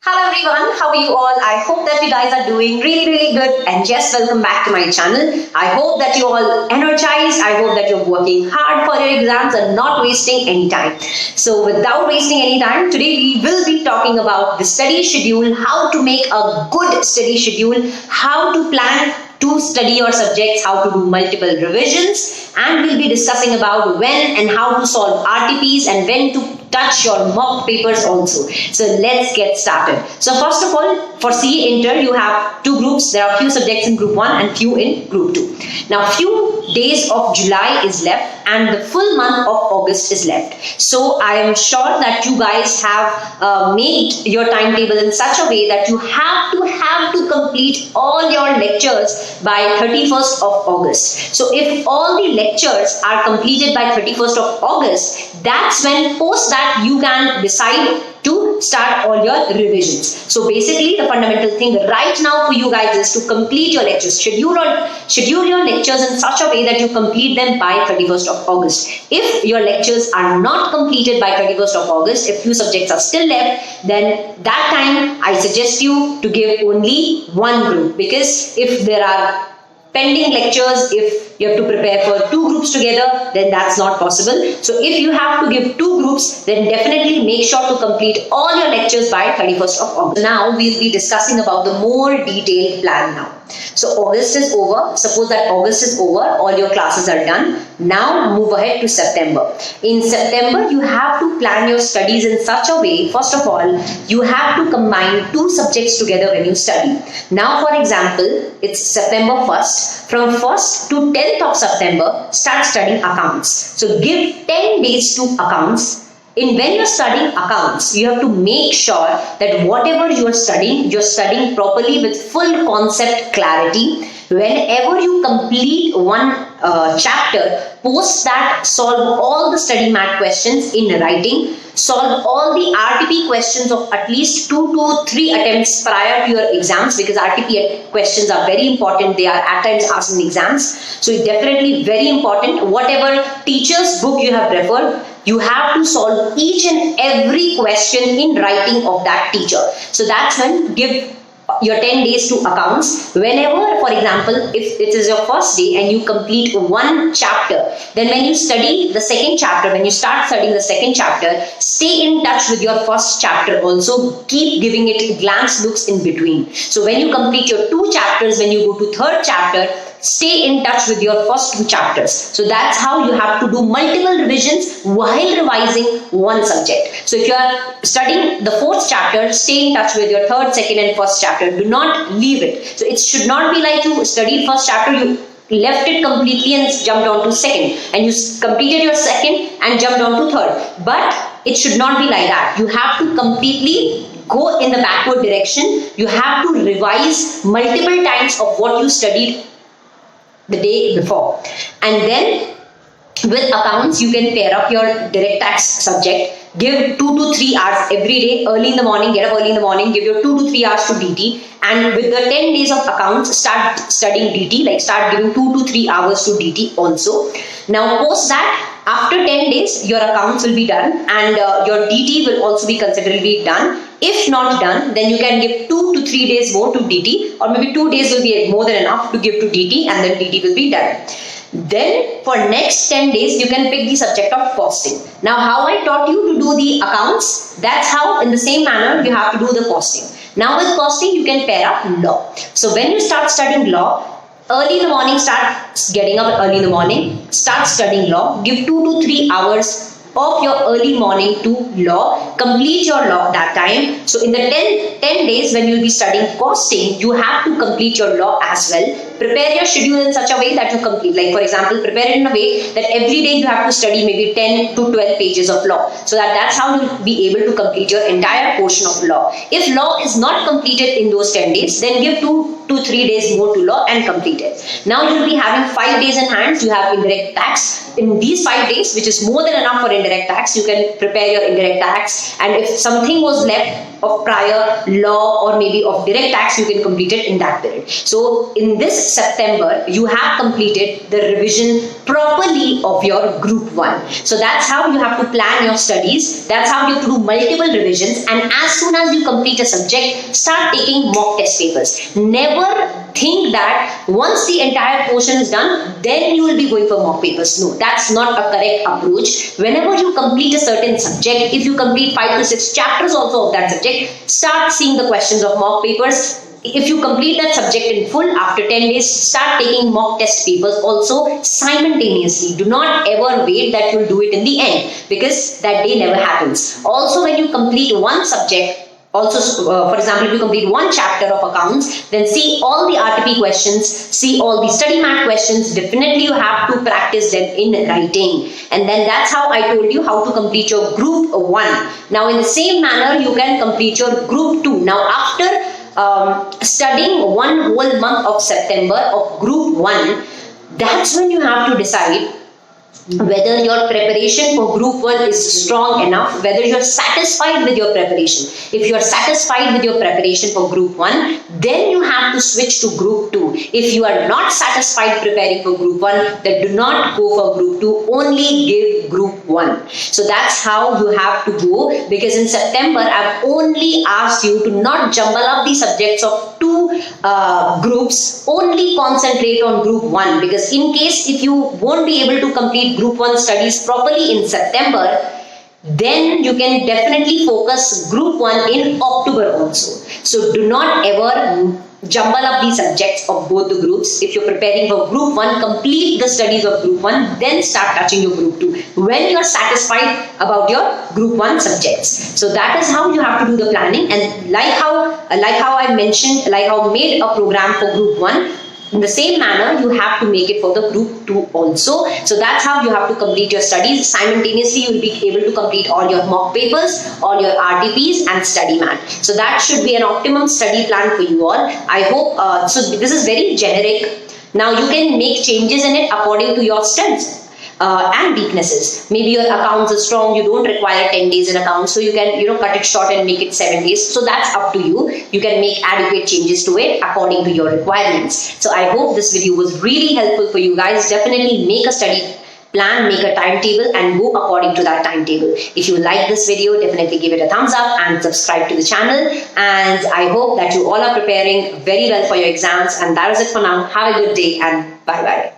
Hello everyone, how are you all? I hope that you guys are doing really good, and just welcome back to my channel. I hope that you're all energized. I hope that you're working hard for your exams and not wasting any time. So without wasting any time, today we will be talking about the study schedule, how to make a good study schedule, how to plan to study your subjects, how to do multiple revisions, and we'll be discussing about when and how to solve RTPs and when to touch your mock papers also. So let's get started. So first of all, for CA Inter, you have two groups. There are few subjects in group 1 and few in group 2. Now few days of July is left and the full month of August is left. So I am sure that you guys have made your timetable in such a way that you have to complete all your lectures by 31st of August. So if all the lectures are completed by 31st of August, that's when post that you can decide to start all your revisions. So basically the fundamental thing right now for you guys is to complete your lectures. Schedule your lectures in such a way that you complete them by 31st of August. If your lectures are not completed by 31st of August, if few subjects are still left, then that time I suggest you to give only one group, because if there are pending lectures, if you have to prepare for two groups together, then that's not possible. So if you have to give two groups, then definitely make sure to complete all your lectures by 31st of August. Now we'll be discussing about the more detailed plan now. So August is over. Suppose that August is over, all your classes are done. Now move ahead to September. In September, you have to plan your studies in such a way. First of all, you have to combine two subjects together when you study. Now, for example, it's September 1st. From 1st to 10th of September, start studying accounts. So give 10 days to accounts. When you're studying accounts, you have to make sure that whatever you're studying properly with full concept clarity. Whenever you complete one chapter, post that, solve all the study mat questions in writing, solve all the RTP questions of at least 2 to 3 attempts prior to your exams, because RTP questions are very important. They are at times asked in exams. So it's definitely very important. Whatever teacher's book you have referred, you have to solve each and every question in writing of that teacher. So that's when give your 10 days to accounts. Whenever, for example, if it is your first day and you complete one chapter, then when you study the second chapter, when you start studying the second chapter, stay in touch with your first chapter also. Keep giving it glance looks in between. So when you complete your 2 chapters, when you go to 3rd chapter, stay in touch with your first 2 chapters. So that's how you have to do multiple revisions while revising one subject. So if you are studying the 4th chapter, stay in touch with your 3rd, 2nd and 1st chapter. Do not leave it. So it should not be like you studied 1st chapter, you left it completely and jumped on to 2nd, and you completed your 2nd and jumped on to 3rd. But it should not be like that. You have to completely go in the backward direction. You have to revise multiple times of what you studied the day before. And then with accounts, you can pair up your direct tax subject. Give 2 to 3 hours every day, early in the morning, get up early in the morning, give your 2 to 3 hours to DT. And with the 10 days of accounts, start studying DT, like start giving 2 to 3 hours to DT also. Now post that, after 10 days, your accounts will be done and your DT will also be considerably done. If not done, then you can give 2 to 3 days more to DT, or maybe 2 days will be more than enough to give to DT, and then DT will be done. Then for next 10 days, you can pick the subject of costing. Now how I taught you to do the accounts, that's how in the same manner you have to do the costing. Now with costing, you can pair up law. So when you start studying law, early in the morning, start getting up early in the morning, start studying law, give 2 to 3 hours of your early morning to law, complete your law that time. So in the 10 days when you will be studying costing, you have to complete your law as well. Prepare your schedule in such a way that you complete. Like for example, prepare it in a way that every day you have to study maybe 10 to 12 pages of law. So that's how you'll be able to complete your entire portion of law. If law is not completed in those 10 days, then give 2 to 3 days more to law and complete it. Now you'll be having 5 days in hand. You have indirect tax. In these 5 days, which is more than enough for indirect tax, you can prepare your indirect tax. And if something was left of prior law or maybe of direct tax, you can complete it in that period. So in this this September, you have completed the revision properly of your group 1. So that's how you have to plan your studies. That's how you have to do multiple revisions. And as soon as you complete a subject, start taking mock test papers. Never think that once the entire portion is done, then you will be going for mock papers. No, that's not a correct approach. Whenever you complete a certain subject, if you complete 5 to 6 chapters also of that subject, start seeing the questions of mock papers. If you complete that subject in full, after 10 days, start taking mock test papers also simultaneously. Do not ever wait that you'll do it in the end, because that day never happens. Also, when you complete one subject, also, for example, if you complete one chapter of accounts, then see all the RTP questions, see all the study mat questions. Definitely you have to practice them in writing. And then that's how I told you how to complete your group 1. Now, in the same manner, you can complete your group 2. Now, after studying one whole month of September of group 1, that's when you have to decide whether your preparation for group 1 is strong enough, whether you're satisfied with your preparation. If you're satisfied with your preparation for group 1, then you have to switch to group 2. If you are not satisfied preparing for group 1, then do not go for group 2, only give group 1. So that's how you have to go, because in September I've only asked you to not jumble up the subjects of 2 groups, only concentrate on group 1, because in case if you won't be able to complete group 1 studies properly in September, then you can definitely focus group 1 in October also. So do not ever jumble up the subjects of both the groups. If you're preparing for group 1, complete the studies of group 1, then start touching your group 2 when you're satisfied about your group 1 subjects. So that is how you have to do the planning. And like how I mentioned, like how I made a program for group 1, in the same manner, you have to make it for the group 2 also. So that's how you have to complete your studies. Simultaneously, you will be able to complete all your mock papers, all your RTPs and study mat. So that should be an optimum study plan for you all. I hope, so this is very generic. Now you can make changes in it according to your strengths and weaknesses. Maybe your accounts are strong, you don't require 10 days in accounts, so you can cut it short and make it 7 days. So that's up to you. You can make adequate changes to it according to your requirements. So I hope this video was really helpful for you guys. Definitely make a study plan, make a timetable and go according to that timetable. If you like this video, definitely give it a thumbs up and subscribe to the channel. And I hope that you all are preparing very well for your exams. And that is it for now. Have a good day and bye bye.